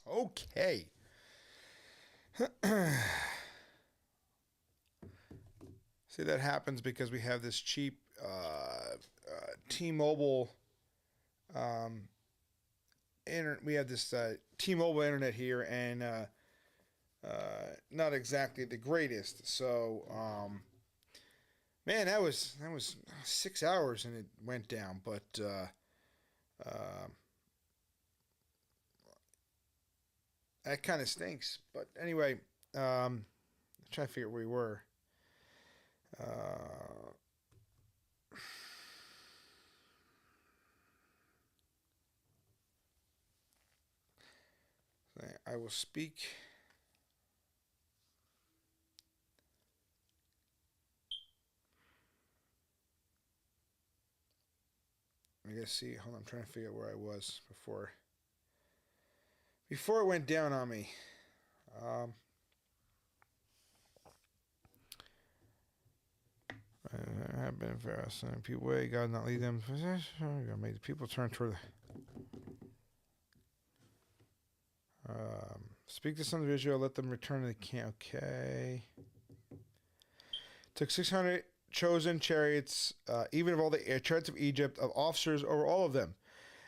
Okay. See, that happens because we have this cheap T-Mobile we have this T-Mobile internet here, and not exactly the greatest. So, man, that was 6 hours and it went down. But that kind of stinks. But anyway, I'm trying to figure out where we were. I will speak. I guess see. Hold on, I'm trying to figure out where I was before it went down on me. Have been for us and people way God not lead them. God made the people turn toward the. Speak to the sons of Israel, let them return to the camp. Okay. Took 600 chosen chariots, even of all the chariots of Egypt, of officers over all of them.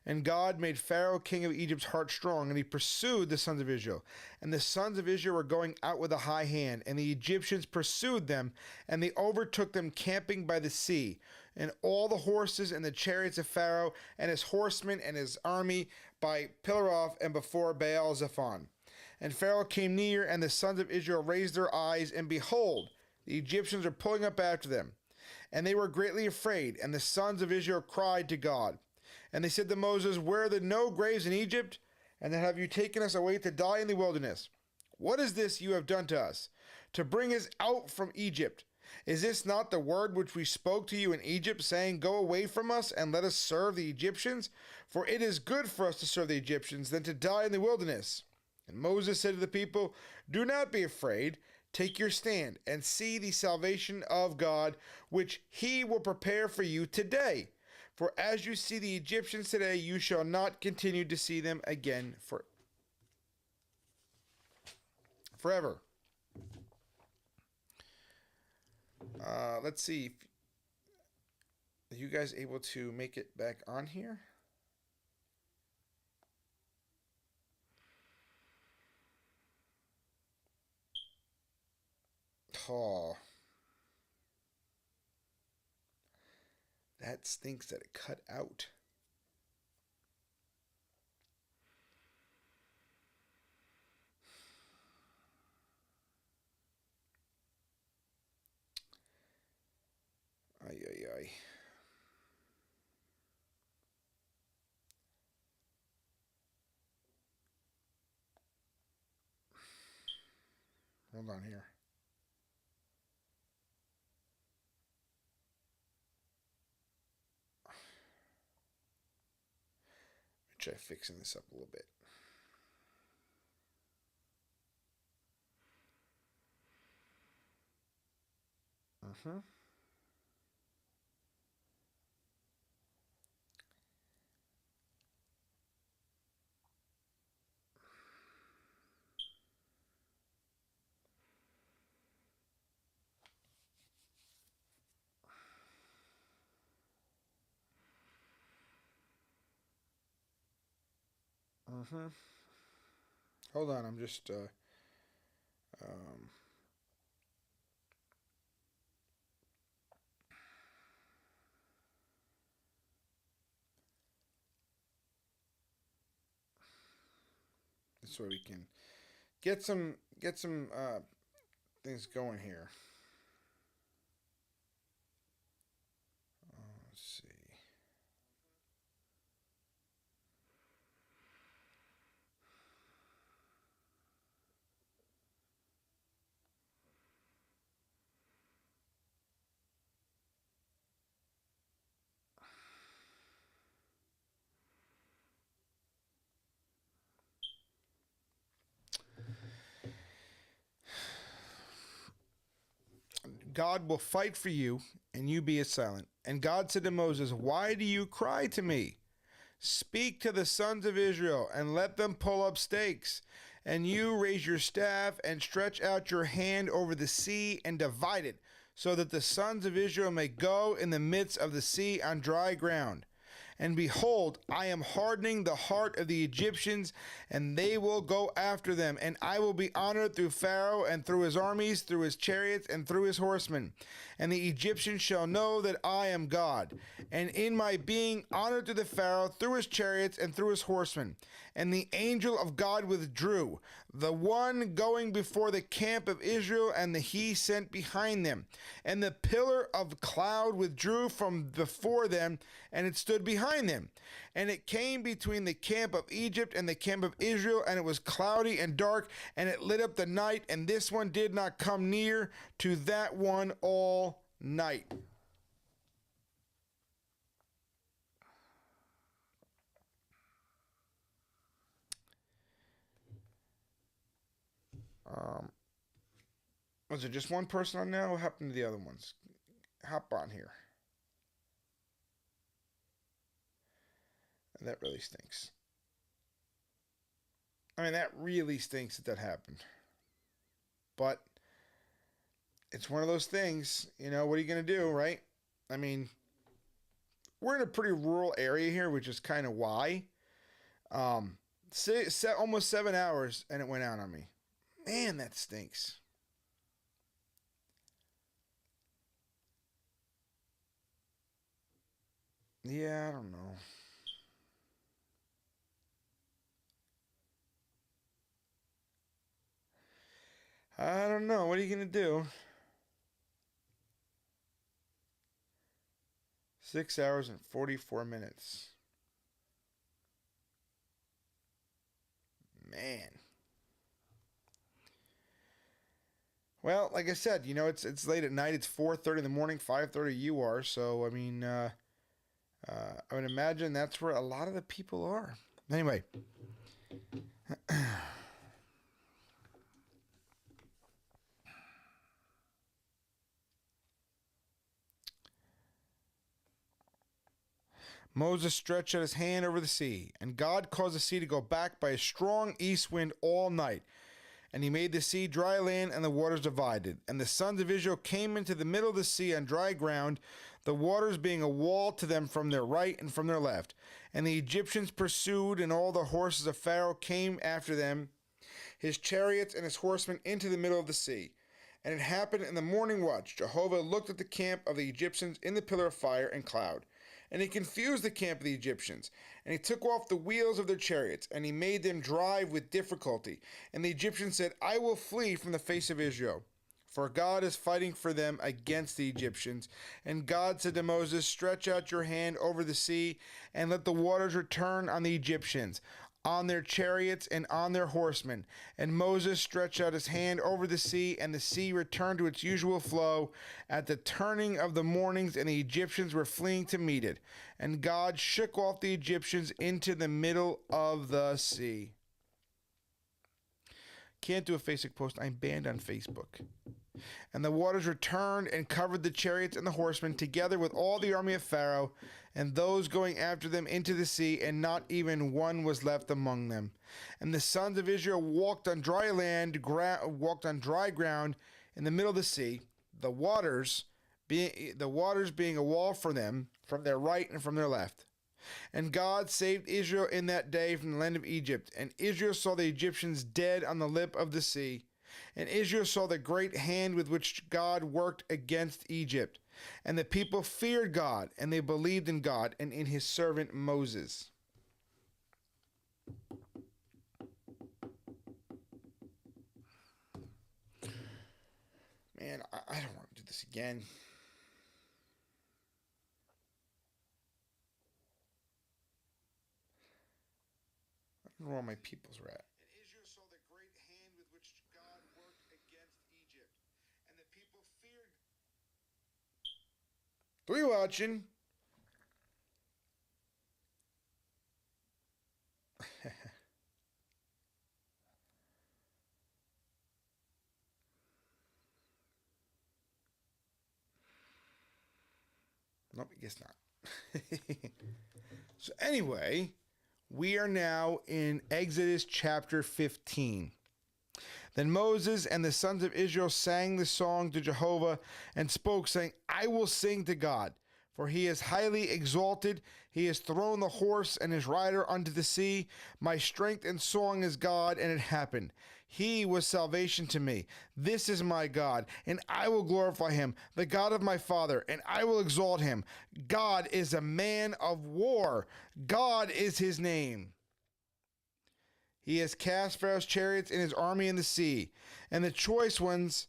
And God made Pharaoh, king of Egypt's heart strong, and he pursued the sons of Israel. And the sons of Israel were going out with a high hand, and the Egyptians pursued them, and they overtook them camping by the sea. And all the horses and the chariots of Pharaoh, and his horsemen and his army, by Pilaroth and before Baal Zephon. And Pharaoh came near, and the sons of Israel raised their eyes, and behold, the Egyptians were pulling up after them. And they were greatly afraid, and the sons of Israel cried to God. And they said to Moses, were there no graves in Egypt? And then have you taken us away to die in the wilderness? What is this you have done to us, to bring us out from Egypt? Is this not the word which we spoke to you in Egypt, saying, go away from us, and let us serve the Egyptians? For it is good for us to serve the Egyptians than to die in the wilderness. And Moses said to the people, do not be afraid. Take your stand, and see the salvation of God, which he will prepare for you today. For as you see the Egyptians today, you shall not continue to see them again forever. Let's see. Are you guys able to make it back on here? Oh. That stinks that it cut out. Ay, ay, ay. Hold on here. Try fixing this up a little bit. Hold on, I'm just this way we can get some things going here. Let's see. God will fight for you, and you be silent. And God said to Moses, why do you cry to me? Speak to the sons of Israel, and let them pull up stakes. And you raise your staff, and stretch out your hand over the sea, and divide it, so that the sons of Israel may go in the midst of the sea on dry ground. And behold, I am hardening the heart of the Egyptians, and they will go after them. And I will be honored through Pharaoh, and through his armies, through his chariots, and through his horsemen. And the Egyptians shall know that I am God. And in my being honored to the Pharaoh, through his chariots, and through his horsemen. And the angel of God withdrew, the one going before the camp of Israel, and the he sent behind them. And the pillar of cloud withdrew from before them, and it stood behind them. And it came between the camp of Egypt and the camp of Israel, and it was cloudy and dark, and it lit up the night, and this one did not come near to that one all night. Was it just one person on now? What happened to the other ones? Hop on here. And that really stinks. I mean, that really stinks that happened. But it's one of those things, you know, what are you going to do, right? I mean, we're in a pretty rural area here, which is kind of why. Almost 7 hours, and it went out on me. Man, that stinks. Yeah, I don't know. I don't know. What are you going to do? 6 hours and 44 minutes. Man. Well, like I said, you know, it's late at night. It's 4:30 in the morning, 5:30 you are. So, I mean, I would imagine that's where a lot of the people are. Anyway. Moses stretched out his hand over the sea, and God caused the sea to go back by a strong east wind all night. And he made the sea dry land, and the waters divided. And the sons of Israel came into the middle of the sea on dry ground, the waters being a wall to them from their right and from their left. And the Egyptians pursued, and all the horses of Pharaoh came after them, his chariots and his horsemen, into the middle of the sea. And it happened in the morning watch, Jehovah looked at the camp of the Egyptians in the pillar of fire and cloud. And he confused the camp of the Egyptians, and he took off the wheels of their chariots, and he made them drive with difficulty. And the Egyptians said, I will flee from the face of Israel, for God is fighting for them against the Egyptians. And God said to Moses, stretch out your hand over the sea, and let the waters return on the Egyptians, on their chariots and on their horsemen. And Moses stretched out his hand over the sea, and the sea returned to its usual flow at the turning of the mornings, and the Egyptians were fleeing to meet it. And God shook off the Egyptians into the middle of the sea. Can't do a Facebook post. I'm banned on Facebook. And the waters returned and covered the chariots and the horsemen, together with all the army of Pharaoh, and those going after them into the sea, and not even one was left among them. And the sons of Israel walked on dry ground in the middle of the sea, the waters being a wall for them from their right and from their left. And God saved Israel in that day from the land of Egypt. And Israel saw the Egyptians dead on the lip of the sea. And Israel saw the great hand with which God worked against Egypt. And the people feared God, and they believed in God and in his servant Moses. Man, I don't want to do this again. I don't know where my peoples are at. And Israel saw the great hand with which God worked against Egypt. And the people feared. Are you watching? Nope, I guess not. So anyway, we are now in Exodus chapter 15. Then Moses and the sons of Israel sang the song to Jehovah and spoke, saying, I will sing to God, for he is highly exalted. He has thrown the horse and his rider unto the sea. My strength and song is God, and it happened. He was salvation to me. This is my God, and I will glorify him, the God of my father, and I will exalt him. God is a man of war. God is his name. He has cast Pharaoh's chariots and his army in the sea, and the choice ones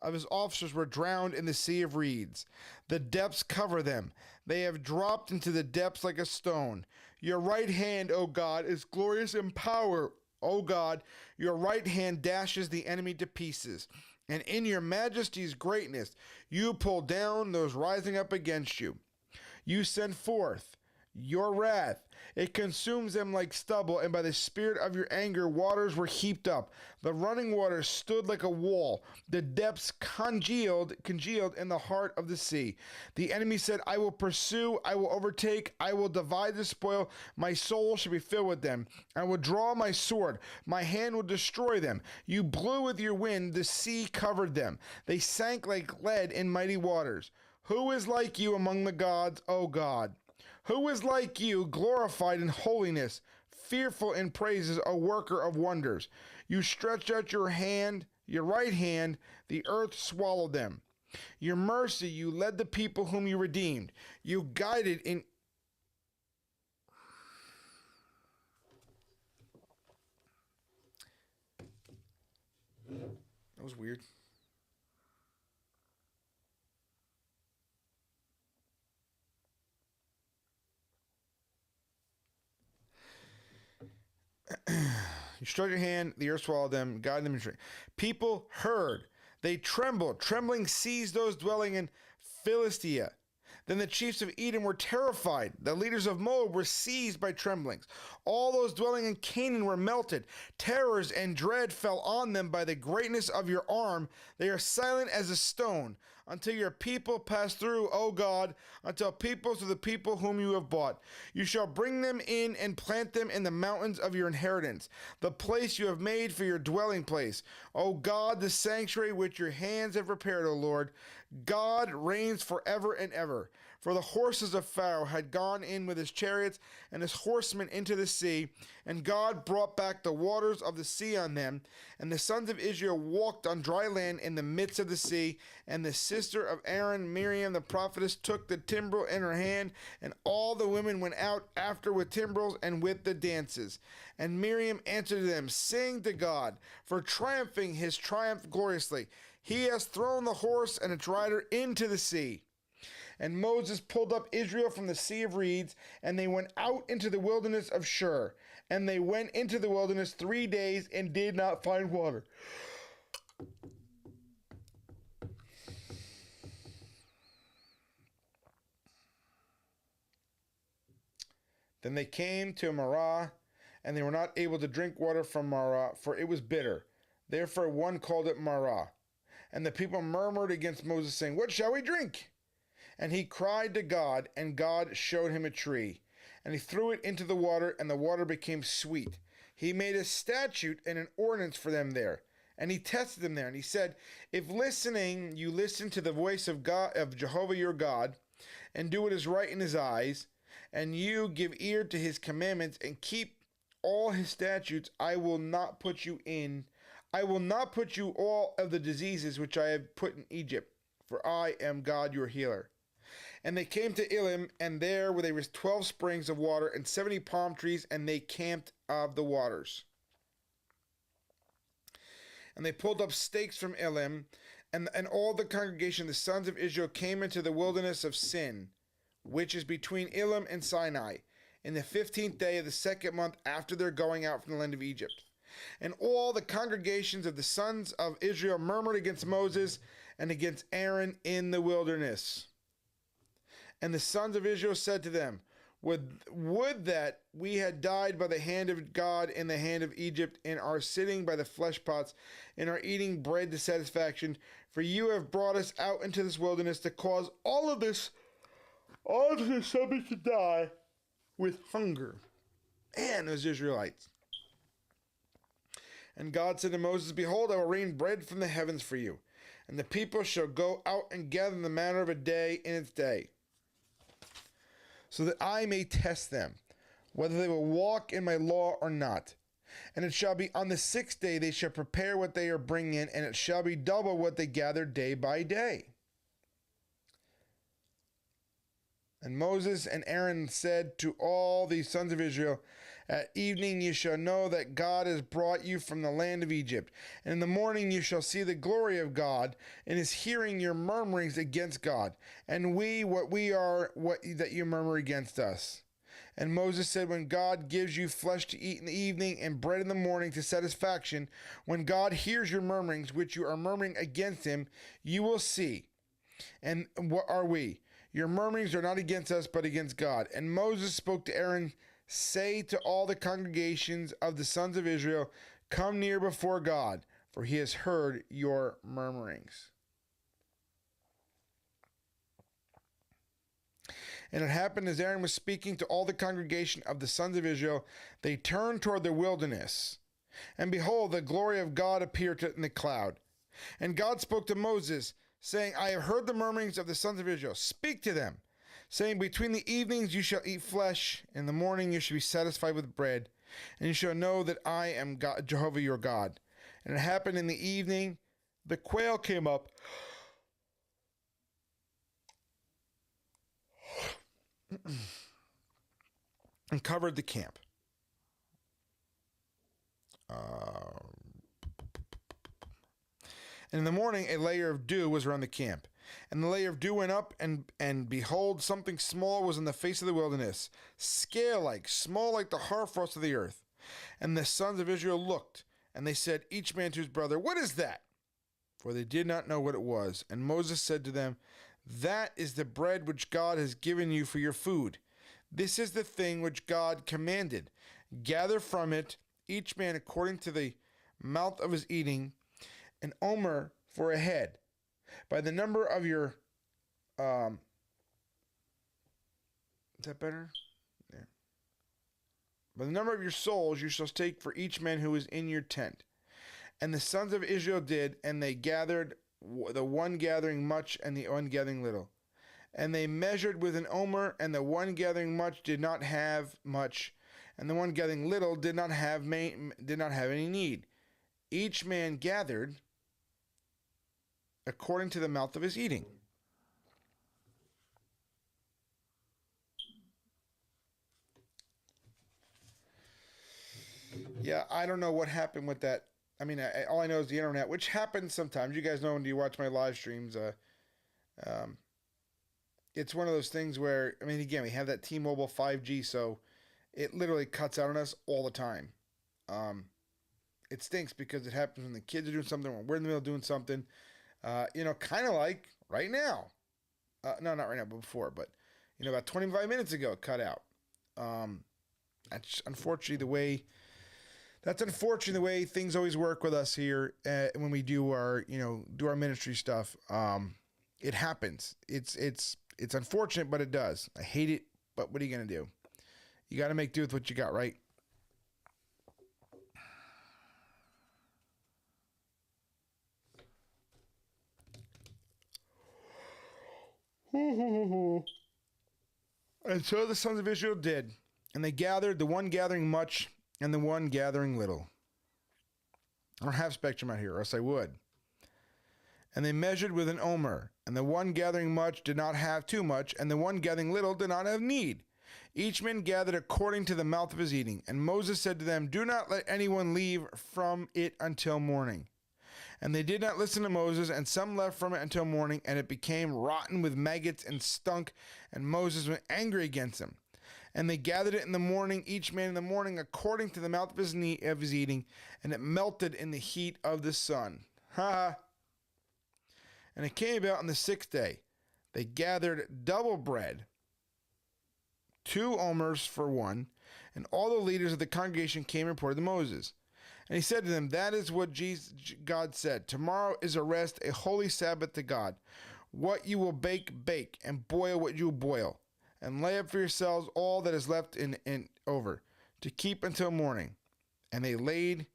of his officers were drowned in the sea of reeds. The depths cover them. They have dropped into the depths like a stone. Your right hand, O God, is glorious in power. O God, your right hand dashes the enemy to pieces. And in your majesty's greatness, you pull down those rising up against you. You send forth your wrath. It consumes them like stubble, and by the spirit of your anger, waters were heaped up. The running waters stood like a wall. The depths congealed in the heart of the sea. The enemy said, I will pursue, I will overtake, I will divide the spoil. My soul shall be filled with them. I will draw my sword. My hand will destroy them. You blew with your wind. The sea covered them. They sank like lead in mighty waters. Who is like you among the gods, O God? Who is like you, glorified in holiness, fearful in praises, a worker of wonders? You stretched out your hand, your right hand, the earth swallowed them. Your mercy, you led the people whom you redeemed. You guided in... That was weird. You stretched your hand, the earth swallowed them, guided them in strength. People heard, they trembled. Trembling seized those dwelling in Philistia. Then the chiefs of Edom were terrified. The leaders of Moab were seized by tremblings. All those dwelling in Canaan were melted. Terrors and dread fell on them by the greatness of your arm. They are silent as a stone until your people pass through, O God, until peoples of the people whom you have bought. You shall bring them in and plant them in the mountains of your inheritance, the place you have made for your dwelling place. O God, the sanctuary which your hands have prepared, O Lord. God reigns forever and ever. For the horses of Pharaoh had gone in with his chariots and his horsemen into the sea, and God brought back the waters of the sea on them. And the sons of Israel walked on dry land in the midst of the sea. And the sister of Aaron, Miriam the prophetess, took the timbrel in her hand, and all the women went out after with timbrels and with the dances. And Miriam answered them, Sing to God, for triumphing his triumph gloriously. He has thrown the horse and its rider into the sea. And Moses pulled up Israel from the sea of reeds, and they went out into the wilderness of Shur. And they went into the wilderness 3 days and did not find water. Then they came to Marah, and they were not able to drink water from Marah, for it was bitter. Therefore one called it Marah. And the people murmured against Moses, saying, What shall we drink? And he cried to God, and God showed him a tree. And he threw it into the water, and the water became sweet. He made a statute and an ordinance for them there. And he tested them there. And he said, If listening you listen to the voice of God, of Jehovah your God, and do what is right in his eyes, and you give ear to his commandments, and keep all his statutes, I will not put you all of the diseases which I have put in Egypt, for I am God your healer. And they came to Elim, and there were 12 springs of water and 70 palm trees, and they camped of the waters. And they pulled up stakes from Elim, and all the congregation, the sons of Israel, came into the wilderness of Sin, which is between Elim and Sinai, in the 15th day of the 2nd month after their going out from the land of Egypt. And all the congregations of the sons of Israel murmured against Moses and against Aaron in the wilderness. And the sons of Israel said to them, Would that we had died by the hand of God in the hand of Egypt, in our sitting by the flesh pots, in our eating bread to satisfaction. For you have brought us out into this wilderness to cause all of this all of his subjects to die with hunger. And those Israelites. And God said to Moses, behold, I will rain bread from the heavens for you, and the people shall go out and gather in the manner of a day in its day, so that I may test them, whether they will walk in my law or not. And it shall be on the 6th day they shall prepare what they are bringing in, and it shall be double what they gather day by day. And Moses and Aaron said to all the sons of Israel, at evening you shall know that God has brought you from the land of Egypt. And in the morning you shall see the glory of God, and is hearing your murmurings against God. And what we are, that you murmur against us. And Moses said, when God gives you flesh to eat in the evening and bread in the morning to satisfaction, when God hears your murmurings, which you are murmuring against him, you will see. And what are we? Your murmurings are not against us, but against God. And Moses spoke to Aaron, say to all the congregations of the sons of Israel, come near before God, for he has heard your murmurings. And it happened as Aaron was speaking to all the congregation of the sons of Israel, they turned toward the wilderness. And behold, the glory of God appeared in the cloud. And God spoke to Moses, saying, I have heard the murmurings of the sons of Israel. Speak to them, saying, between the evenings you shall eat flesh, and in the morning you shall be satisfied with bread, and you shall know that I am God, Jehovah your God. And it happened in the evening, the quail came up and covered the camp. And in the morning a layer of dew was around the camp. And the layer of dew went up, and behold, something small was on the face of the wilderness, scale-like, small like the hoarfrost of the earth. And the sons of Israel looked, and they said, each man to his brother, what is that? For they did not know what it was. And Moses said to them, that is the bread which God has given you for your food. This is the thing which God commanded. Gather from it, each man according to the mouth of his eating, an omer for a head. By the number of your, is that better? Yeah. By the number of your souls you shall take for each man who is in your tent. And the sons of Israel did, and they gathered, the one gathering much and the one gathering little. And they measured with an omer, and the one gathering much did not have much, and the one gathering little did not have any need. Each man gathered according to the mouth of his eating. Yeah, I don't know what happened with that. I mean, all I know is the internet, which happens sometimes. You guys know when you watch my live streams. It's one of those things where, I mean, again, we have that T-Mobile 5G, so it literally cuts out on us all the time. It stinks because it happens when the kids are doing something, when we're in the middle of doing something. Kind of like right now. No, not right now, but before. But, about 25 minutes ago, it cut out. That's unfortunately the way things always work with us here when we do our ministry stuff. It happens. It's unfortunate, but it does. I hate it, but what are you going to do? You got to make do with what you got, right? And so the sons of Israel did, and they gathered, the one gathering much and the one gathering little. I don't have spectrum out here, or else I would. And they measured with an omer, and the one gathering much did not have too much, and the one gathering little did not have need. Each man gathered according to the mouth of his eating. And Moses said to them, do not let anyone leave from it until morning. And they did not listen to Moses, and some left from it until morning, and it became rotten with maggots and stunk, and Moses was angry against them. And they gathered it in the morning, each man in the morning, according to the mouth of his eating, and it melted in the heat of the sun. Ha! And it came about on the 6th day, they gathered double bread, 2 omers for one, and all the leaders of the congregation came and reported to Moses. And he said to them, that is what God said. Tomorrow is a rest, a holy Sabbath to God. What you will bake, bake, and boil what you will boil. and lay up for yourselves all that is left in over, to keep until morning. And they laid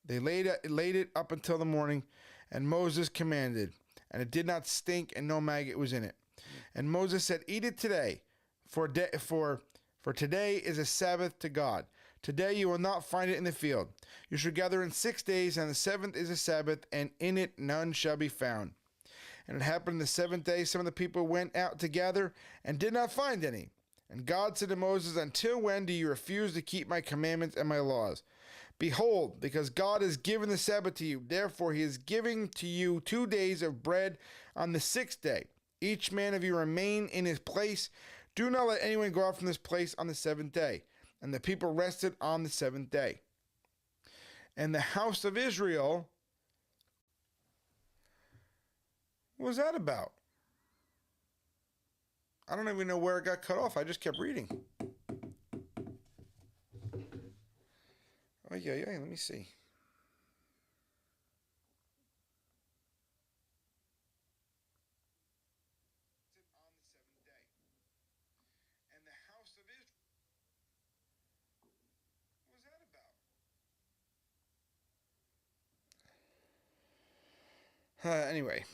it up until the morning, and Moses commanded, and it did not stink, and no maggot was in it. And Moses said, eat it today, for today is a Sabbath to God. Today you will not find it in the field. You shall gather in 6 days, and the seventh is a Sabbath, and in it none shall be found. And it happened the seventh day, some of the people went out to gather, and did not find any. And God said to Moses, until when do you refuse to keep my commandments and my laws? Behold, because God has given the Sabbath to you, therefore he is giving to you 2 days of bread on the 6th day. Each man of you remain in his place. Do not let anyone go out from this place on the 7th day. And the people rested on the 7th day. And the house of Israel, what was that about? I don't even know where it got cut off. I just kept reading. Oh, yeah, let me see. On the 7th day. And the house of Israel, what was that about? Anyway.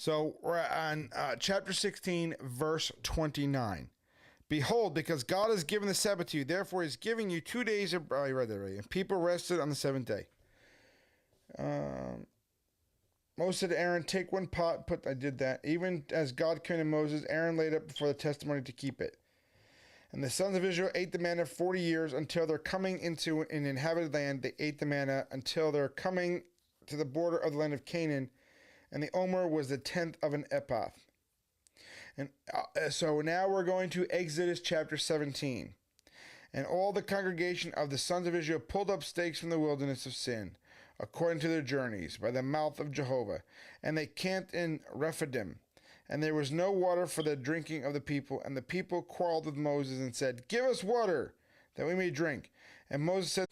So we're on chapter 16, verse 29. Behold, because God has given the Sabbath to you, therefore he's giving you 2 days of... Oh, you read that already. And people rested on the 7th day. Moses said to Aaron, take one pot, I did that. Even as God commanded Moses, Aaron laid up before the testimony to keep it. And the sons of Israel ate the manna 40 years until they're coming into an inhabited land. They ate the manna until they're coming to the border of the land of Canaan. And the omer was the 10th of an ephah. And so now we're going to Exodus chapter 17. And all the congregation of the sons of Israel pulled up stakes from the wilderness of Sin, according to their journeys, by the mouth of Jehovah. And they camped in Rephidim. And there was no water for the drinking of the people. And the people quarreled with Moses and said, give us water, that we may drink. And Moses said...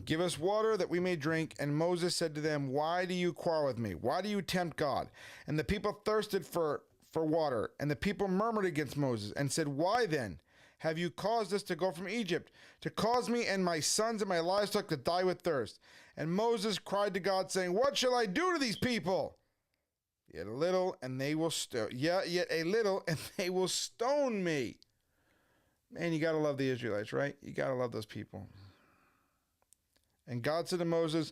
give us water that we may drink. And Moses said to them, why do you quarrel with me? Why do you tempt God? And the people thirsted for water. And the people murmured against Moses and said, why then have you caused us to go from Egypt, to cause me and my sons and my livestock to die with thirst? And Moses cried to God, saying, what shall I do to these people? Yet a little, and they will yet a little, and they will stone me. Man, you got to love the Israelites, right? You got to love those people. And God said to Moses,